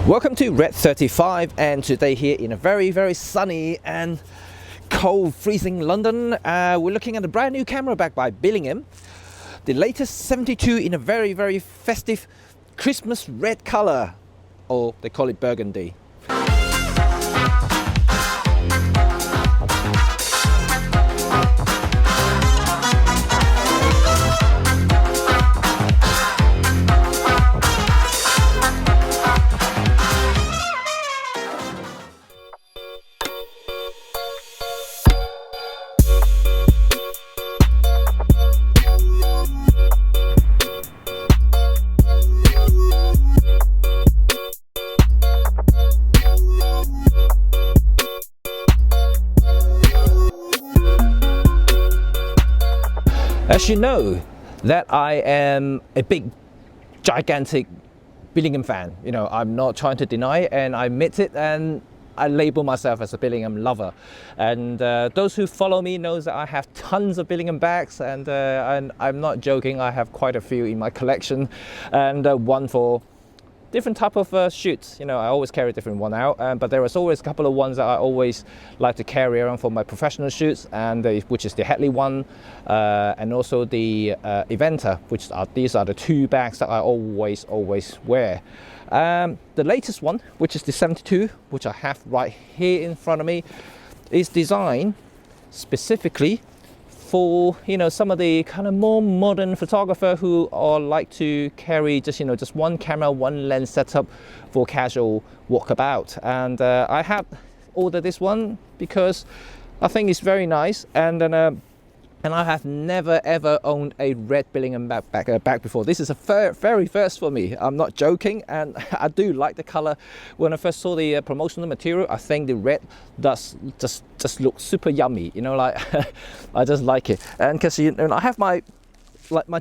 Welcome to RED35, and today here in a very sunny and cold, freezing London, we're looking at a brand new camera bag by Billingham, the latest 72 in a very festive Christmas red color, or they call it Burgundy. As you know, that I am a big, gigantic Billingham fan. You know, I'm not trying to deny it, and I admit it, and I label myself as a Billingham lover. And those who follow me knows that I have tons of Billingham bags, and I'm not joking, I have quite a few in my collection, and one for different type of shoots. You know, I always carry a different one out, but there is always a couple of ones that I always like to carry around for my professional shoots, and which is the Hadley one, and also the Eventer, which these are the two bags that I always wear. The latest one, which is the 72, which I have right here in front of me, is designed specifically for, you know, some of the kind of more modern photographer who are like to carry just, you know, just one camera, one lens setup for casual walkabout. And I have ordered this one because I think it's very nice, and I have never ever owned a red Billingham bag before. This is a very first for me. I'm not joking, and I do like the color. When I first saw the promotional material, I think the red does just look super yummy. You know, like I just like it. And because, you know, I have my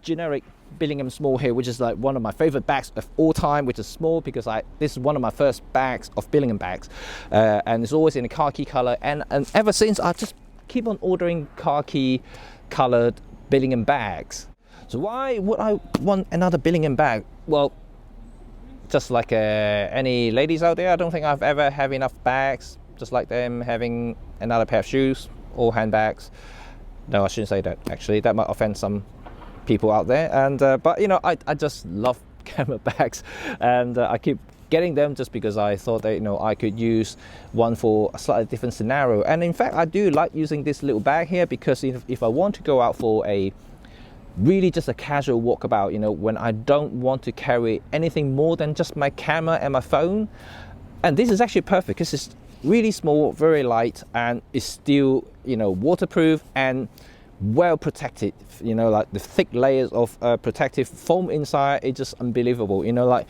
generic Billingham small here, which is like one of my favorite bags of all time, which is small because this is one of my first bags of Billingham bags, and it's always in a khaki color. And ever since, I just keep on ordering khaki colored Billingham bags. So why would I want another Billingham bag? Well, just like any ladies out there, I don't think I've ever have enough bags, just like them having another pair of shoes or handbags. No, I shouldn't say that, actually. That might offend some people out there. And but you know, I just love camera bags, and I keep getting them just because I thought that, you know, I could use one for a slightly different scenario. And in fact, I do like using this little bag here because if I want to go out for a really just a casual walkabout, you know, when I don't want to carry anything more than just my camera and my phone, and this is actually perfect because it's really small, very light, and it's still, you know, waterproof and well protected. You know, like the thick layers of protective foam inside, it's just unbelievable. You know, like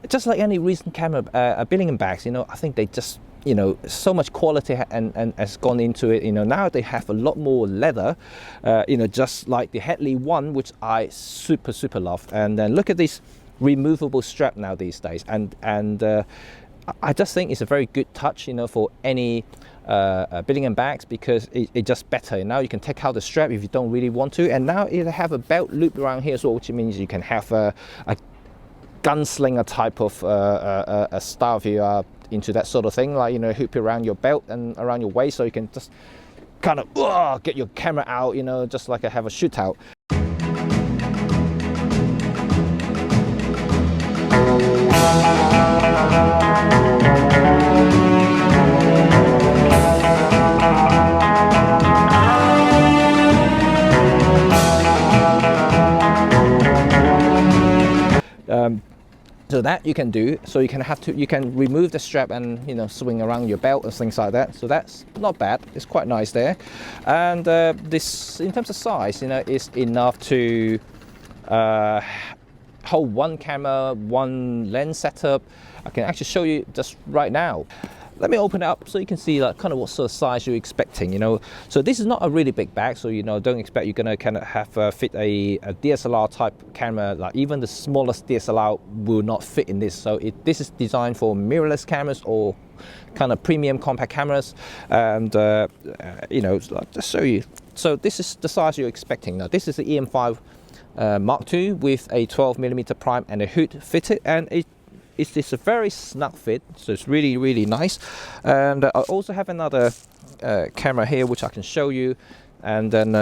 just like any recent camera Billingham bags, you know, I think they just, you know, so much quality and has gone into it. You know, now they have a lot more leather, you know, just like the Hadley one, which I super love. And then look at this removable strap now these days, and I just think it's a very good touch, you know, for any Billingham bags, because it's just better. Now you can take out the strap if you don't really want to, and now it have a belt loop around here as well, which means you can have a gunslinger type of a style if you are into that sort of thing, like, you know, hoop around your belt and around your waist, so you can just kind of get your camera out, you know, just like I have a shootout. So that you can do, so you can remove the strap and, you know, swing around your belt and things like that. So that's not bad, it's quite nice there. And this, in terms of size, you know, is enough to hold one camera, one lens setup. I can actually show you just right now. Let me open it up so you can see like kind of what sort of size you're expecting, you know. So this is not a really big bag, so, you know, don't expect you're gonna kind of have fit a DSLR type camera. Like even the smallest DSLR will not fit in this. So this is designed for mirrorless cameras or kind of premium compact cameras. And you know, so I'll just show you. So this is the size you're expecting. Now this is the EM5 Mark II with a 12mm prime and a hood fitted, and it it's a very snug fit, so it's really, really nice. And I also have another camera here which I can show you, and then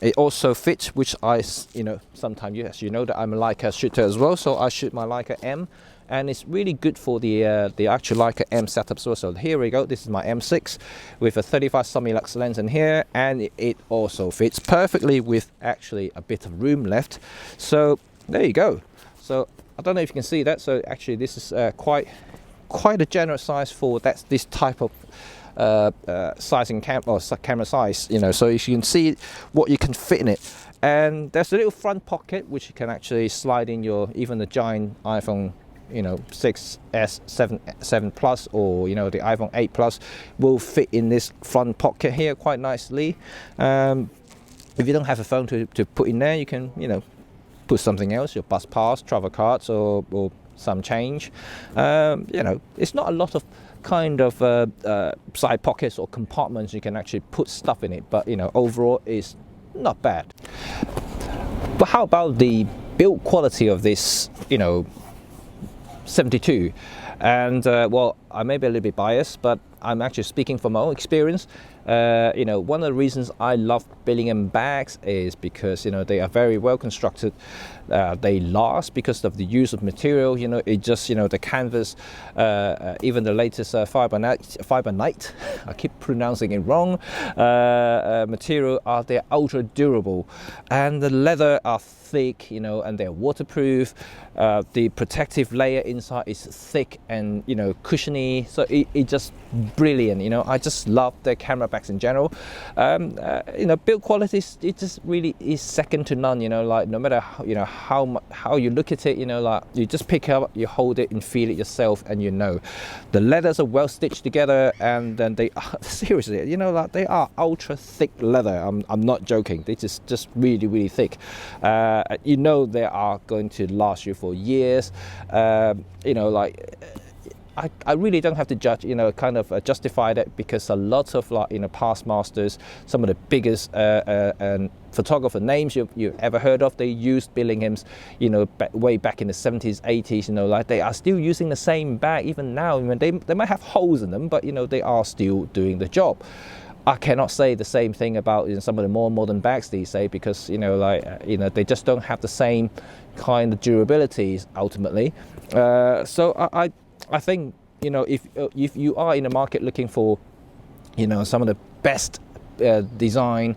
it also fits, which I, sometimes, yes, you know that I'm a Leica shooter as well, so I shoot my Leica M, and it's really good for the actual Leica M setup as well. So here we go, this is my M6 with a 35 semi-lux lens in here, and it also fits perfectly with actually a bit of room left. So there you go. So I don't know if you can see that. So actually this is quite a generous size for this type of sizing camera size, so if you can see what you can fit in it. And there's a little front pocket which you can actually slide in even the giant iPhone 6s, 7 Plus, or the iPhone 8 Plus will fit in this front pocket here quite nicely. If you don't have a phone to put in there, you can put something else, your bus pass, travel cards, or some change. It's not a lot of kind of side pockets or compartments you can actually put stuff in it, but overall it's not bad. But how about the build quality of this 72? And well, I may be a little bit biased, but I'm actually speaking from my own experience. One of the reasons I love Billingham bags is because they are very well constructed. They last because of the use of material. It just the canvas, even the latest fiber night, I keep pronouncing it wrong, material, they're ultra durable, and the leather are thick, and they're waterproof. The protective layer inside is thick and cushiony, so it just brilliant. I just love the camera bags in general. Build quality, it just really is second to none. Like no matter how you look at it, like you just pick it up, you hold it and feel it yourself, and the leathers are well stitched together, and then they are seriously, like they are ultra thick leather. I'm not joking. They just really, really thick. They are going to last you for years. I really don't have to judge, kind of justify that, because a lot of past masters, some of the biggest and photographer names you've ever heard of, they used Billingham's, way back in the 70s, 80s, they are still using the same bag even now. They might have holes in them, but they are still doing the job. I cannot say the same thing about some of the more modern bags these days, because they just don't have the same kind of durabilities ultimately. So I think if you are in the market looking for some of the best design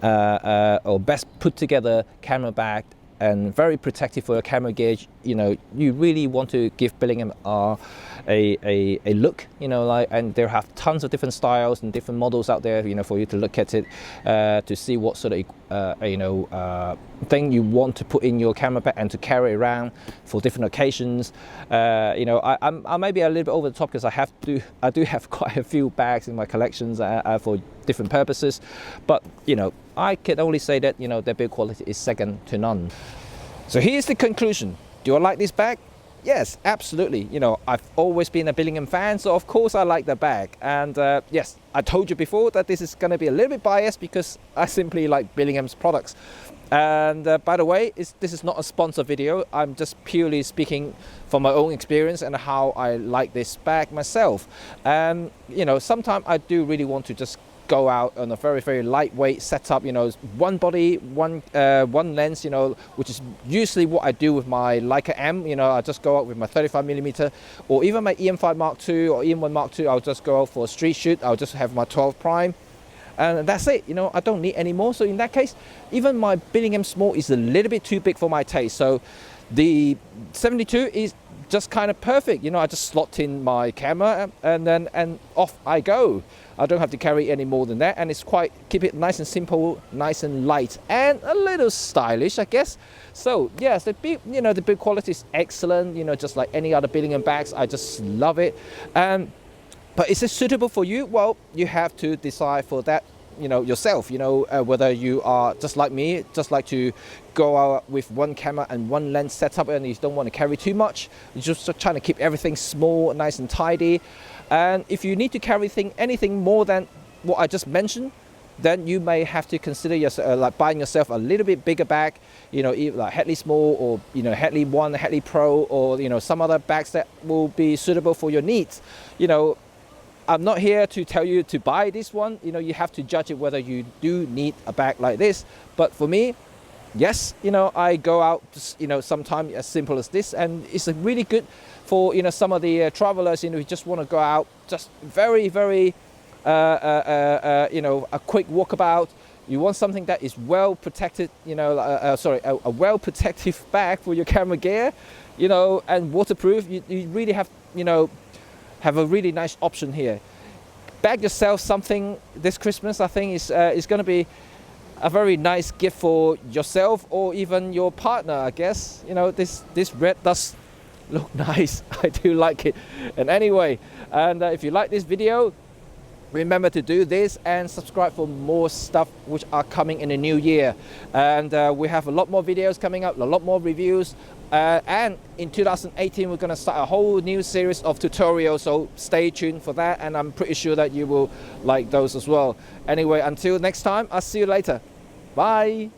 or best put together camera bag and very protective for your camera gauge, you really want to give Billingham a look, and they have tons of different styles and different models out there, for you to look at it, to see what sort of thing you want to put in your camera bag and to carry around for different occasions. I may be a little bit over the top, because I do have quite a few bags in my collections for different purposes, but I can only say that their build quality is second to none. So here's the conclusion. Do I like this bag? Yes, absolutely. I've always been a Billingham fan, so of course I like the bag. And yes, I told you before that this is going to be a little bit biased, because I simply like Billingham's products. And by the way, this is not a sponsor video. I'm just purely speaking from my own experience and how I like this bag myself. And sometimes I do really want to just go out on a very, very lightweight setup, one body, one lens, which is usually what I do with my Leica M. I just go out with my 35mm, or even my EM5 Mark II or EM1 Mark II. I'll just go out for a street shoot. I'll just have my 12 prime, and that's it. I don't need any more. So in that case, even my Billingham Small is a little bit too big for my taste. So the 72 is just kind of perfect. I just slot in my camera and off I go. I don't have to carry any more than that, and it's keep it nice and simple, nice and light, and a little stylish, I guess. So yes, the build quality is excellent. Just like any other Billingham bags, I just love it. But is it suitable for you? Well, you have to decide for that yourself. Whether you are just like me, just like to go out with one camera and one lens setup, and you don't want to carry too much. You're just trying to keep everything small, nice and tidy. And if you need to carry anything more than what I just mentioned, then you may have to consider yourself like buying yourself a little bit bigger bag, you know, like Hadley Small or, you know, Hadley 1, Hadley Pro, or, you know, some other bags that will be suitable for your needs. You know, I'm not here to tell you to buy this one. You know, you have to judge it whether you do need a bag like this. But for me, yes, you know, I go out, you know, sometimes as simple as this, and it's really good for, you know, some of the travelers, you know, who just want to go out, just very, very, you know, a quick walkabout. You want something that is well protected, you know, a well protective bag for your camera gear, you know, and waterproof. You really have, you know, have a really nice option here. Bag yourself something this Christmas. I think is going to be a very nice gift for yourself or even your partner, I guess. You know, this red does look nice. I do like it. And anyway, and if you like this video, remember to do this and subscribe for more stuff which are coming in the new year. And we have a lot more videos coming up, a lot more reviews. And in 2018, we're going to start a whole new series of tutorials, so stay tuned for that, and I'm pretty sure that you will like those as well. Anyway, until next time, I'll see you later. Bye.